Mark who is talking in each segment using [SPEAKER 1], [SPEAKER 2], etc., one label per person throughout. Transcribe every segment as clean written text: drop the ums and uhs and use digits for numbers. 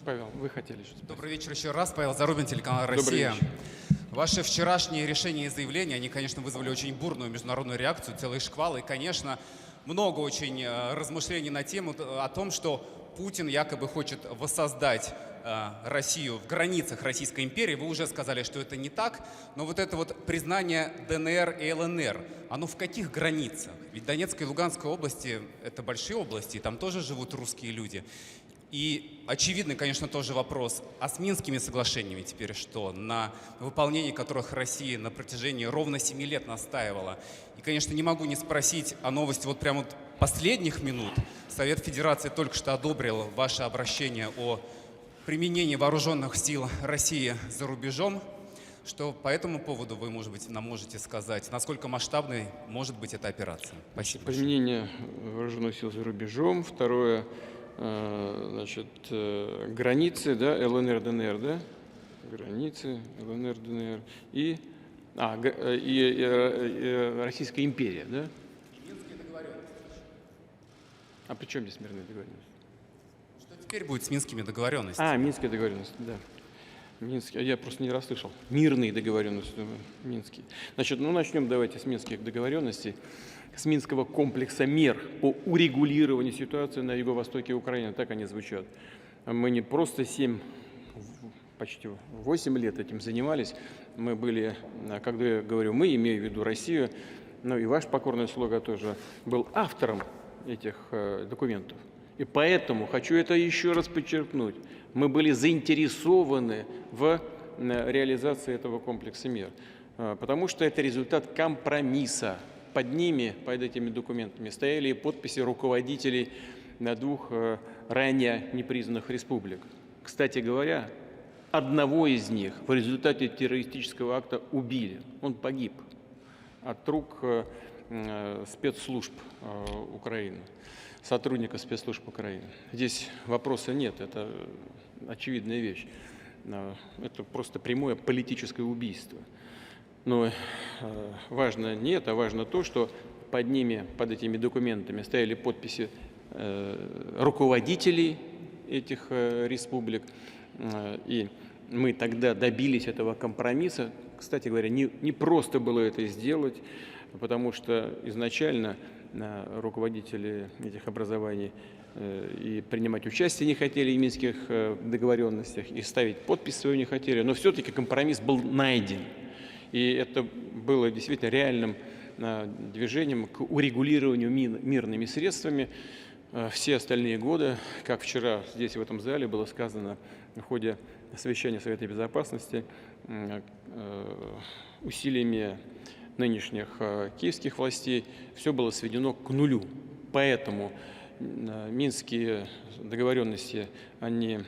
[SPEAKER 1] Павел, вы хотели что-то?
[SPEAKER 2] Добрый вечер еще раз. Павел Зарубин, телеканал
[SPEAKER 1] Добрый
[SPEAKER 2] «Россия».
[SPEAKER 1] вечер.
[SPEAKER 2] Ваши вчерашние решения и заявления, они, конечно, вызвали очень бурную международную реакцию, целый шквал. И, конечно, много очень размышлений на тему о том, что Путин якобы хочет воссоздать Россию в границах Российской империи. Вы уже сказали, что это не так. Но вот это вот признание ДНР и ЛНР, оно в каких границах? Ведь Донецкая и Луганская области – это большие области, и там тоже живут русские люди. И очевидный, конечно, тоже вопрос, а с Минскими соглашениями теперь что? На выполнении которых Россия на протяжении ровно 7 лет настаивала. И, конечно, не могу не спросить о новости вот прямо вот последних минут. Совет Федерации только что одобрил ваше обращение о применении вооруженных сил России за рубежом. Что по этому поводу вы, может быть, нам можете сказать? Насколько масштабной может быть эта операция? Спасибо.
[SPEAKER 1] Применение вооруженных сил за рубежом. Второе, значит, границы, да, ЛНР, ДНР, да? Границы, ЛНР, ДНР. И Российская империя, да?
[SPEAKER 2] Минские договоренности.
[SPEAKER 1] А при чем здесь мирные договоренности?
[SPEAKER 2] Что теперь будет с Минскими договоренностями?
[SPEAKER 1] Минские договоренности, да. Минские, я просто не расслышал. Мирные договоренности, минские. Значит, начнем давайте с минских договоренностей, с Минского комплекса мер по урегулированию ситуации на юго-востоке Украины. Так они звучат. Мы не просто почти 8 лет этим занимались. Мы были, когда я говорю «мы», имею в виду Россию, но и ваш покорный слуга тоже был автором этих документов. И поэтому хочу это еще раз подчеркнуть. Мы были заинтересованы в реализации этого комплекса мер, потому что это результат компромисса. Под ними, под этими документами, стояли подписи руководителей двух ранее непризнанных республик. Кстати говоря, одного из них в результате террористического акта убили. Он погиб от рук спецслужб Украины, сотрудника спецслужб Украины. Здесь вопроса нет, это очевидная вещь. Это просто прямое политическое убийство. Но важно не это, важно то, что под ними, под этими документами стояли подписи руководителей этих республик. И мы тогда добились этого компромисса. Кстати говоря, не просто было это сделать, потому что изначально руководители этих образований и принимать участие не хотели в минских договоренностях, и ставить подпись свою не хотели, но все-таки компромисс был найден. И это было действительно реальным движением к урегулированию мирными средствами. Все остальные годы, как вчера здесь в этом зале было сказано в ходе совещания Совета Безопасности, усилиями нынешних киевских властей все было сведено к нулю. Поэтому минские договоренности, они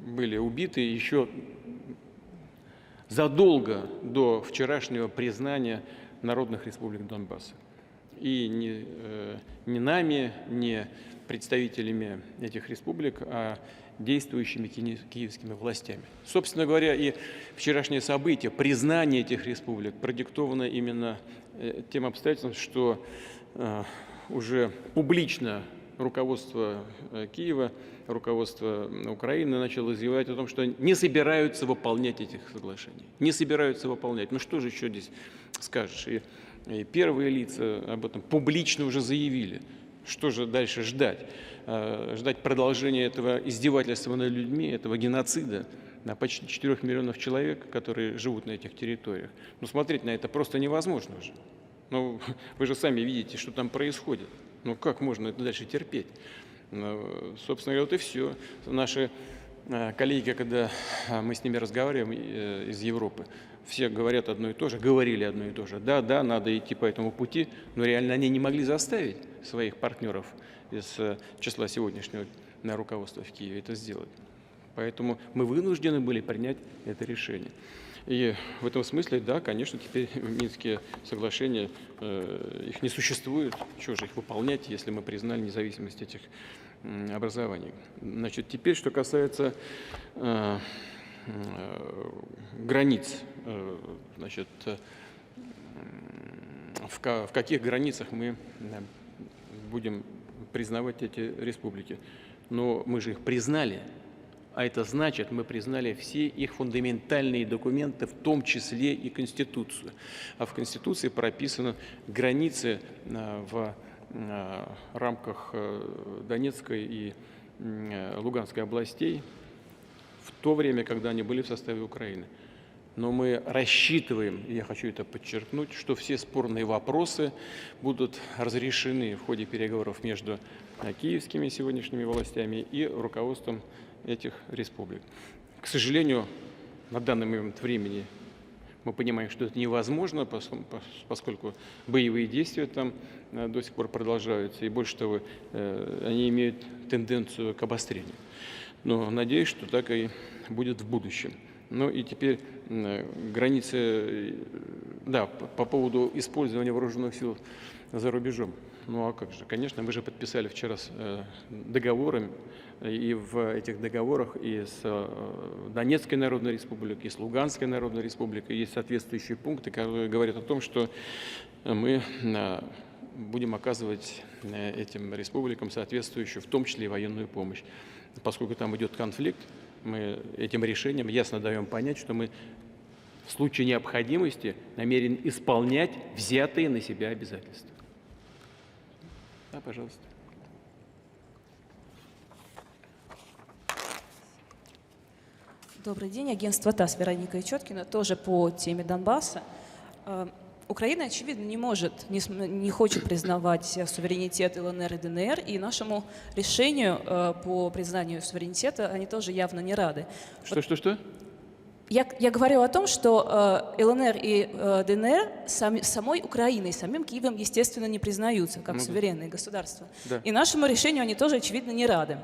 [SPEAKER 1] были убиты еще задолго до вчерашнего признания народных республик Донбасса. И не нами, не представителями этих республик, а действующими киевскими властями. Собственно говоря, и вчерашнее событие, признание этих республик, продиктовано именно тем обстоятельством, что уже публично руководство Киева, руководство Украины начало заявлять о том, что не собираются выполнять этих соглашений. Не собираются выполнять. Ну что же еще здесь скажешь? И первые лица об этом публично уже заявили. Что же дальше ждать? Ждать продолжения этого издевательства над людьми, этого геноцида на почти 4 миллионов человек, которые живут на этих территориях. Ну, смотреть на это просто невозможно уже. Ну, вы же сами видите, что там происходит. Ну, как можно это дальше терпеть? Собственно говоря, вот и все. Наши коллеги, когда мы с ними разговариваем из Европы, все говорят одно и то же, говорили одно и то же. Да, надо идти по этому пути, но реально они не могли заставить своих партнеров из числа сегодняшнего руководства в Киеве это сделать. Поэтому мы вынуждены были принять это решение. И в этом смысле, да, конечно, теперь Минские соглашения, их не существует. Чего же их выполнять, если мы признали независимость этих образований? Значит, теперь, что касается границ, значит, в каких границах мы будем признавать эти республики. но мы же их признали. А это значит, мы признали все их фундаментальные документы, в том числе и Конституцию. А в Конституции прописаны границы в рамках Донецкой и Луганской областей в то время, когда они были в составе Украины. Но мы рассчитываем, и я хочу это подчеркнуть, что все спорные вопросы будут разрешены в ходе переговоров между киевскими сегодняшними властями и руководством этих республик. К сожалению, на данный момент времени мы понимаем, что это невозможно, поскольку боевые действия там до сих пор продолжаются, и больше того, они имеют тенденцию к обострению. Но надеюсь, что так и будет в будущем. Ну и теперь границы, да, по поводу использования вооруженных сил за рубежом. Ну а как же? Конечно, мы же подписали вчера договоры, и в этих договорах и с Донецкой Народной Республикой, и с Луганской Народной Республикой есть соответствующие пункты, которые говорят о том, что мы будем оказывать этим республикам соответствующую, в том числе и военную помощь. Поскольку там идет конфликт, мы этим решением ясно даем понять, что мы в случае необходимости намерены исполнять взятые на себя обязательства. Да, пожалуйста.
[SPEAKER 3] Добрый день, агентство ТАСС, Вероника Ичеткина, тоже по теме Донбасса. Украина, очевидно, не хочет признавать суверенитет ЛНР и ДНР, и нашему решению по признанию суверенитета они тоже явно не рады.
[SPEAKER 1] Что?
[SPEAKER 3] Я говорю о том, что ЛНР и ДНР самой Украиной, самим Киевом, естественно, не признаются как суверенные государства.
[SPEAKER 1] Да.
[SPEAKER 3] И нашему решению они тоже, очевидно, не рады.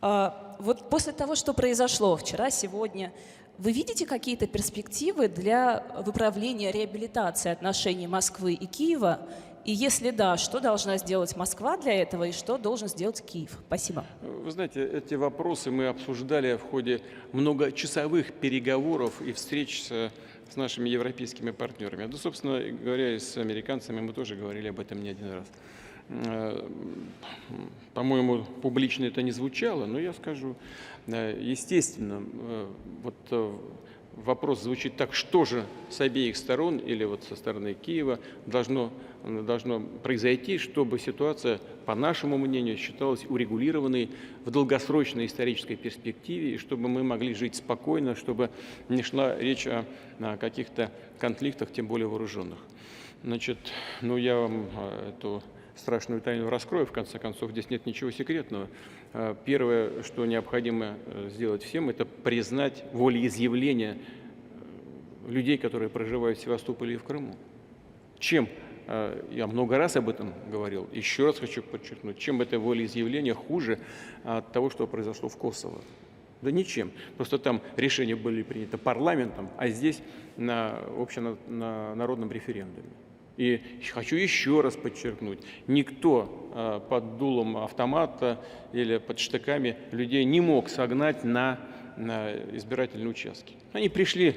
[SPEAKER 1] Да.
[SPEAKER 3] Вот после того, что произошло вчера, сегодня, вы видите какие-то перспективы для выправления, реабилитации отношений Москвы и Киева? И если да, что должна сделать Москва для этого и что должен сделать Киев? Спасибо.
[SPEAKER 1] Вы знаете, эти вопросы мы обсуждали в ходе многочасовых переговоров и встреч с нашими европейскими партнерами. Да, собственно говоря, и с американцами мы тоже говорили об этом не один раз. По-моему, публично это не звучало, но я скажу, естественно, вот вопрос звучит так: что же с обеих сторон или вот со стороны Киева должно произойти, чтобы ситуация, по нашему мнению, считалась урегулированной в долгосрочной исторической перспективе, и чтобы мы могли жить спокойно, чтобы не шла речь о каких-то конфликтах, тем более вооруженных. Значит, ну я вам эту страшную тайну раскрою, в конце концов, здесь нет ничего секретного. Первое, что необходимо сделать всем, это признать волеизъявление людей, которые проживают в Севастополе и в Крыму. Чем, я много раз об этом говорил, еще раз хочу подчеркнуть, чем это волеизъявление хуже от того, что произошло в Косово? Да ничем. Просто там решения были приняты парламентом, а здесь на общенародном референдуме. И хочу еще раз подчеркнуть, никто под дулом автомата или под штыками людей не мог согнать на избирательные участки. Они пришли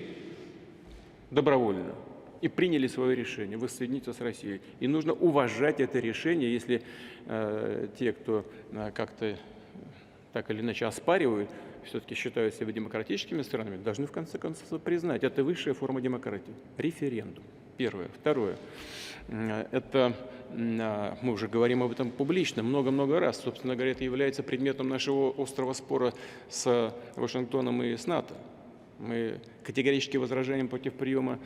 [SPEAKER 1] добровольно и приняли свое решение воссоединиться с Россией. И нужно уважать это решение, если те, кто как-то так или иначе оспаривают, все-таки считают себя демократическими странами, должны в конце концов признать, это высшая форма демократии. Референдум. Первое. Второе. Это, мы уже говорим об этом публично много-много раз. Собственно говоря, это является предметом нашего острого спора с Вашингтоном и с НАТО. Мы категорически возражаем против приема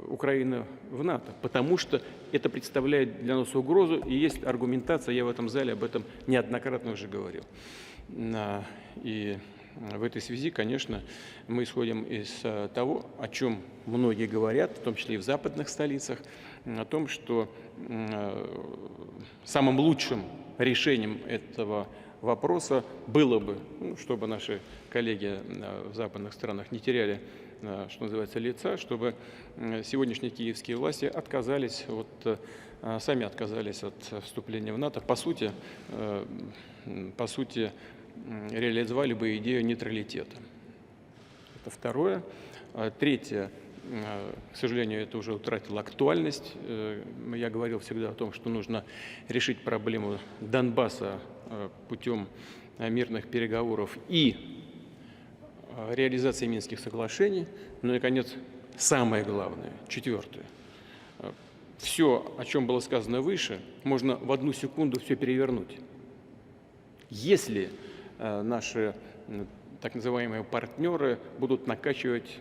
[SPEAKER 1] Украины в НАТО, потому что это представляет для нас угрозу, и есть аргументация, я в этом зале об этом неоднократно уже говорил. И в этой связи, конечно, мы исходим из того, о чем многие говорят, в том числе и в западных столицах, о том, что самым лучшим решением этого вопроса было бы, чтобы наши коллеги в западных странах не теряли, что называется, лица, чтобы сегодняшние киевские власти сами отказались от вступления в НАТО. По сути, реализовали бы идею нейтралитета. Это второе. Третье. К сожалению, это уже утратило актуальность. Я говорил всегда о том, что нужно решить проблему Донбасса путем мирных переговоров и реализации Минских соглашений. Ну и, наконец, самое главное, четвертое. Все, о чем было сказано выше, можно в одну секунду все перевернуть. Если наши так называемые партнеры будут накачивать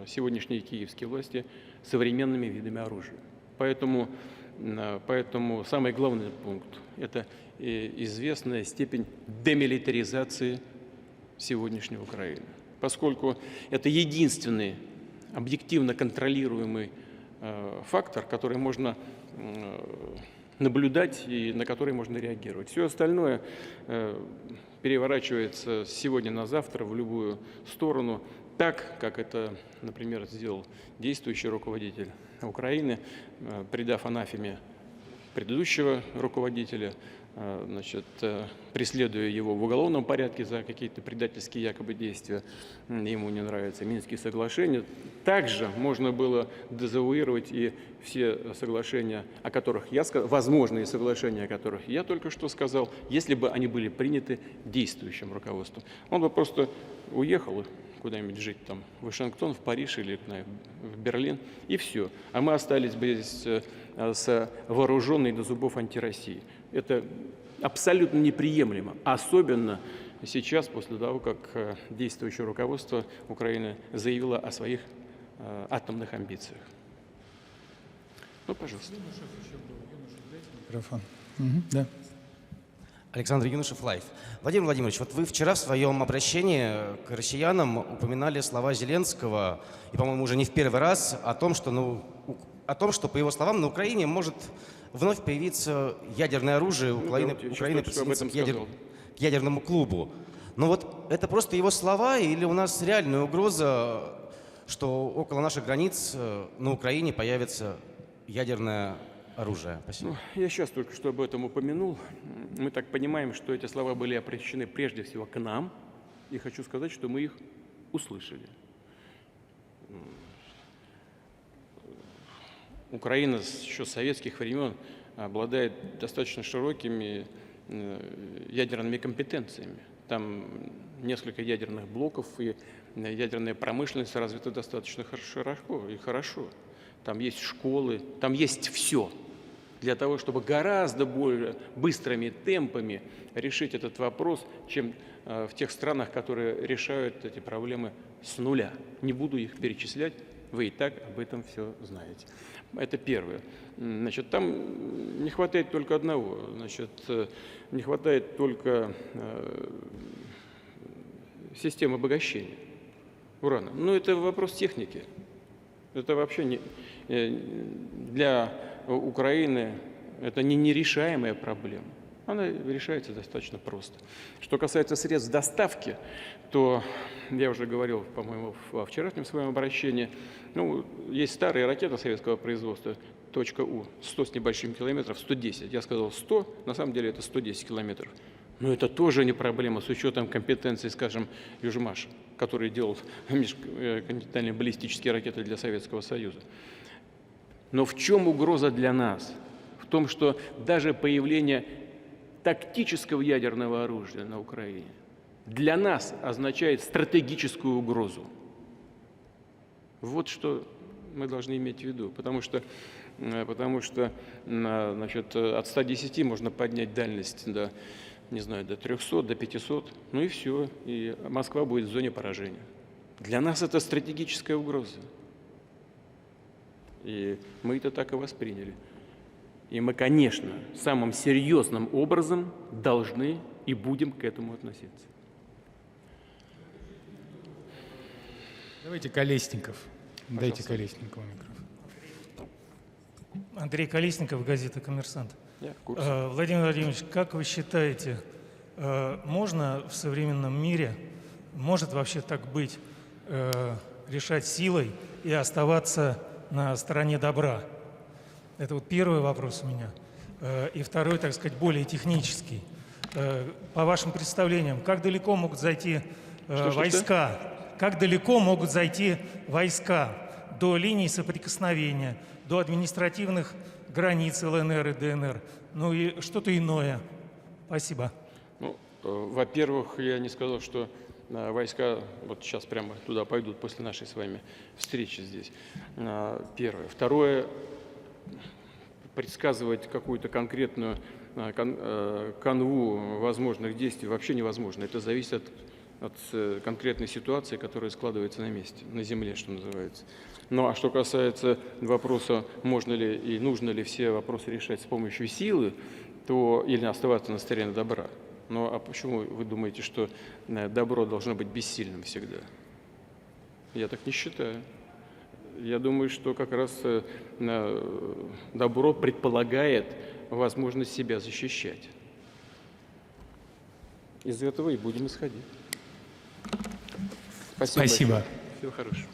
[SPEAKER 1] сегодняшние киевские власти современными видами оружия. Поэтому самый главный пункт – это известная степень демилитаризации сегодняшней Украины. Поскольку это единственный объективно контролируемый фактор, который можно наблюдать и на который можно реагировать. Все остальное переворачивается с сегодня на завтра в любую сторону, так, как это, например, сделал действующий руководитель Украины, придав анафеме предыдущего руководителя, преследуя его в уголовном порядке за какие-то предательские якобы действия, ему не нравятся Минские соглашения. Также можно было дезавуировать и все соглашения, о которых я сказал, возможные соглашения, о которых я только что сказал, если бы они были приняты действующим руководством. Он бы просто уехал куда-нибудь жить, там, в Вашингтон, в Париж или в Берлин, и все. А мы остались бы здесь с вооруженной до зубов антироссией. Это абсолютно неприемлемо, особенно сейчас, после того, как действующее руководство Украины заявило о своих атомных амбициях. Ну, пожалуйста.
[SPEAKER 4] Микрофон. Да.
[SPEAKER 5] Александр Юношев, Лайф. Владимир Владимирович, вот вы вчера в своем обращении к россиянам упоминали слова Зеленского, и, по-моему, уже не в первый раз, о том, что, по его словам, на Украине может вновь появиться ядерное оружие, Украина присоединится к ядерному клубу. Но вот это просто его слова, или у нас реальная угроза, что около наших границ на Украине появится ядерное оружие? Спасибо.
[SPEAKER 1] Я сейчас только что об этом упомянул. Мы так понимаем, что эти слова были обращены прежде всего к нам, и хочу сказать, что мы их услышали. Украина еще с советских времен обладает достаточно широкими ядерными компетенциями. Там несколько ядерных блоков, и ядерная промышленность развита достаточно широко и хорошо. Там есть школы, там есть все для того, чтобы гораздо более быстрыми темпами решить этот вопрос, чем в тех странах, которые решают эти проблемы с нуля. Не буду их перечислять, вы и так об этом все знаете. Это первое. Там не хватает только одного. Не хватает только системы обогащения урана. Но это вопрос техники. Это вообще не, для Украины это не нерешаемая проблема. Она решается достаточно просто. Что касается средств доставки, то я уже говорил, по-моему, во вчерашнем своем обращении, есть старые ракеты советского производства .У, 100 с небольшим километров, 110. Я сказал 100, на самом деле это 110 километров. Но это тоже не проблема с учетом компетенции, скажем, Южмаш, который делал межконтинентальные баллистические ракеты для Советского Союза. Но в чем угроза для нас? В том, что даже появление тактического ядерного оружия на Украине для нас означает стратегическую угрозу. Вот что мы должны иметь в виду, потому что от 110 можно поднять дальность до 300, до 500, и все, и Москва будет в зоне поражения. Для нас это стратегическая угроза. И мы это так и восприняли. И мы, конечно, самым серьезным образом должны и будем к этому относиться.
[SPEAKER 4] Давайте Колесников. Дайте Колесникову микрофон.
[SPEAKER 6] Андрей Колесников, газета «Коммерсант».
[SPEAKER 1] Я в курсе.
[SPEAKER 6] Владимир Владимирович, как вы считаете, можно в современном мире, может вообще так быть, решать силой и оставаться на стороне добра? Это вот первый вопрос у меня. И второй, так сказать, более технический. По вашим представлениям, как далеко могут зайти войска? Как далеко могут зайти войска до линий соприкосновения, до административных границ ЛНР и ДНР, ну и что-то иное. Спасибо.
[SPEAKER 1] Ну, во-первых, я не сказал, что войска вот сейчас прямо туда пойдут после нашей с вами встречи здесь. Первое. Второе. Предсказывать какую-то конкретную канву возможных действий вообще невозможно. Это зависит от конкретной ситуации, которая складывается на месте, на земле, что называется. Ну а что касается вопроса, можно ли и нужно ли все вопросы решать с помощью силы, то или оставаться на стороне добра. Ну а почему вы думаете, что добро должно быть бессильным всегда? Я так не считаю. Я думаю, что как раз добро предполагает возможность себя защищать. Из этого и будем исходить.
[SPEAKER 4] Спасибо.
[SPEAKER 1] Большое. Всего хорошего.